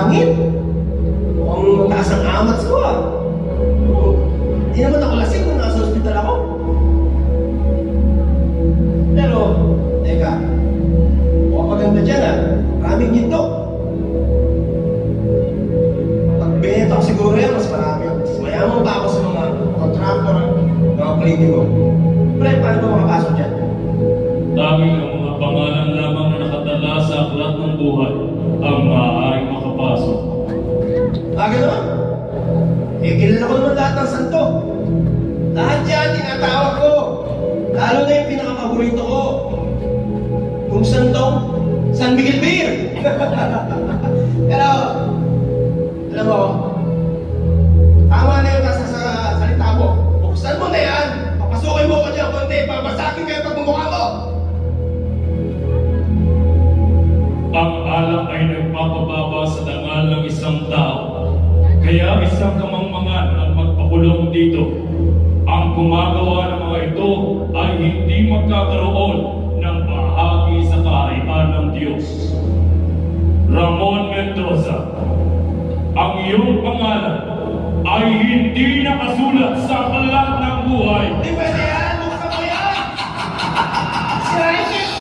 langit. Mukhang mataas ang amats ko ah. Hindi naman ako lasing nung nasa ospital ako. Pero, teka, mukhang maganda dyan ah. Maraming ginto. Pag binenta ko siguro yan, mas marami. Mas mayaman pa ako sa mga contractor, mga politiko. Pre, paano ba makapasok dyan? Tanging ang mga pangalan lamang na nakatala sa aklat ng buhay ang maaaring makapasok. Gano'n? Eh, kilala ko naman lahat ng santo. Lahat yan, tinatawag ko. Lalo na yung pinakapaborito ko. Kung santong, San Miguel Beer. Pero, alam mo, tama na yung nasa sa salita mo. Buksan mo na yan. Papasukin mo ko dyan konti. Papasakin kayo pag mumukha mo. Ang alak ay nagpapababa sa dangal ng isang tao. Kaya isang kamangmangan ang magpakulong dito. Ang gumagawa ng mga ito ay hindi magkakaroon ng bahagi sa kaharian ng Diyos. Ramon Mendoza, ang iyong pangalan ay hindi nakasulat sa aklat ng buhay. Hindi pwede yan. Buksan mo yan. Sirain